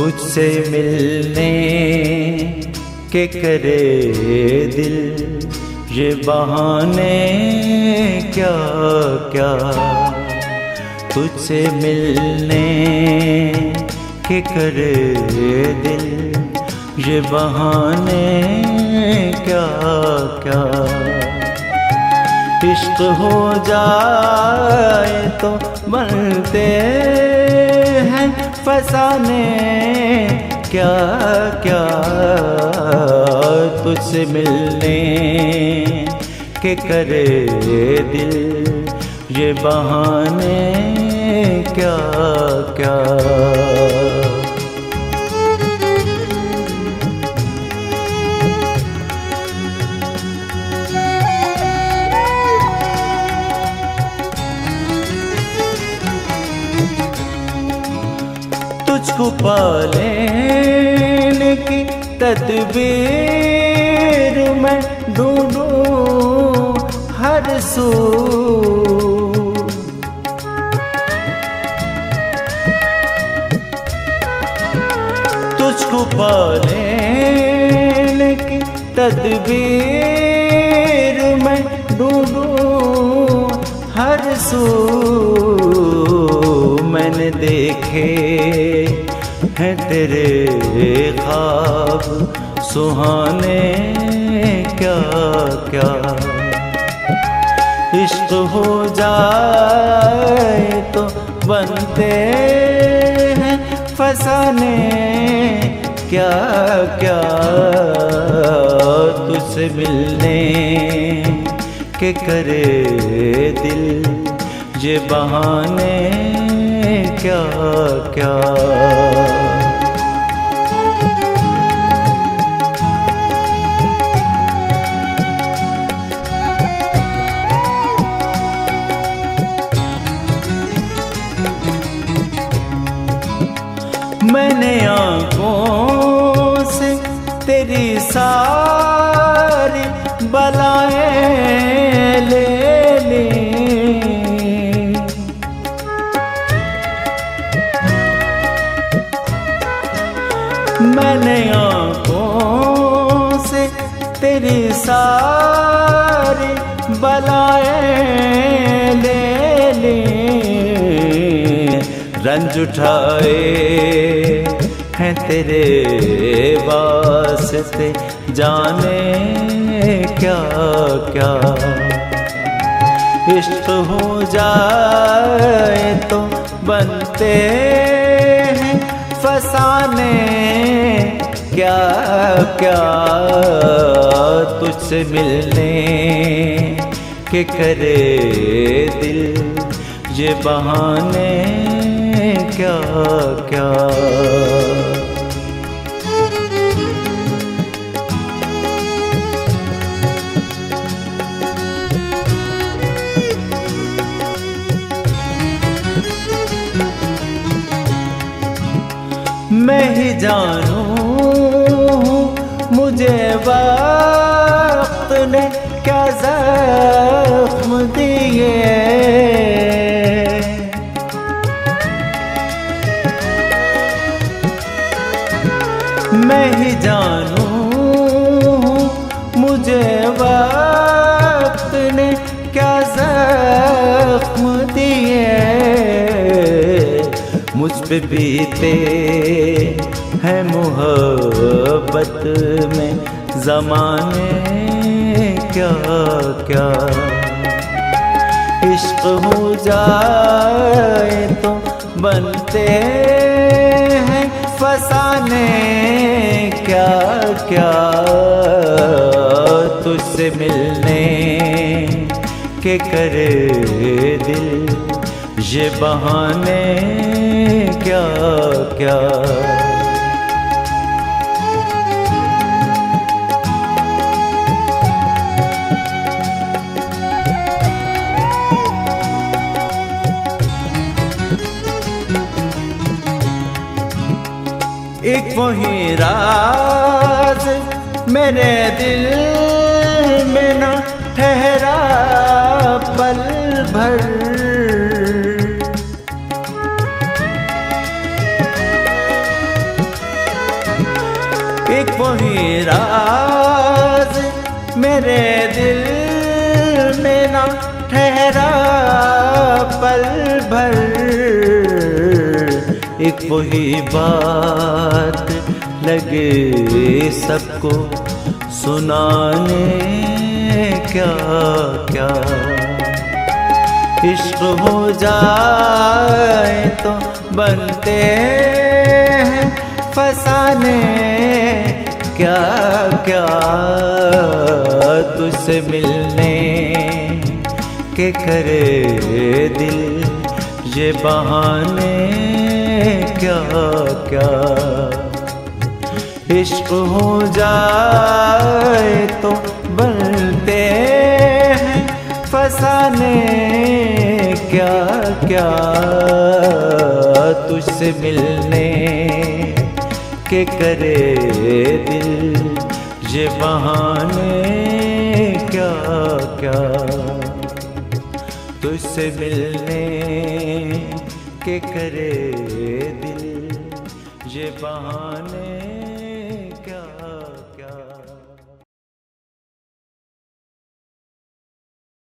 तुझसे मिलने के करे दिल ये बहाने क्या क्या। तुझसे मिलने के करे दिल ये बहाने क्या क्या। इश्क हो जाए तो बनते हैं फसाने क्या क्या। तुझसे मिलने के करे दिल ये बहाने क्या क्या। तुझको पालेने की तदबीर मैं ढूंढूं हर सू। तुझको पालेने की तदबीर मैं ढूंढूं हर सू। मैंने देखे हैं तेरे ख्वाब सुहाने क्या क्या। इश्क हो जाए तो बनते हैं फसाने क्या क्या। तुझसे मिलने के करे दिल ये बहाने क्या क्या। मैंने आँखों से तेरी सारी बलाएं ले ली। मैंने आँखों से तेरी सारी बलाएं ले ली। रंज उठाए हैं तेरे वास्ते जाने क्या क्या। इश्क हो जाए तो बनते हैं फसाने क्या क्या। तुझसे मिलने के करे दिल ये बहाने क्या क्या। मैं ही जानूं मुझे वक्त ने क्या जख्म दिए। मैं ही जानूं मुझे वक्त ने क्या जख्म दिए। मुझ पे बीते हैं मोहब्बत में ज़माने क्या क्या। इश्क हो जाए तो बनते हैं फसाने क्या क्या। तुझसे मिलने के करे दिल ये बहाने क्या क्या। एक वही राज मेरे दिल में न ठहरा पल भर। एक वही राज मेरे दिल में ना ठहरा पल भर, एक वही बात लगे सबको सुनाने क्या क्या। इश्क हो जाए तो बनते हैं फसाने क्या क्या। तुझसे मिलने के करे दिल ये बहाने क्या क्या। इश्क हो जाए तो बनते हैं फसाने क्या क्या। तुझसे मिलने के करे दिल ये बहाने क्या क्या। तुझसे मिलने के करे दिल ये बहाने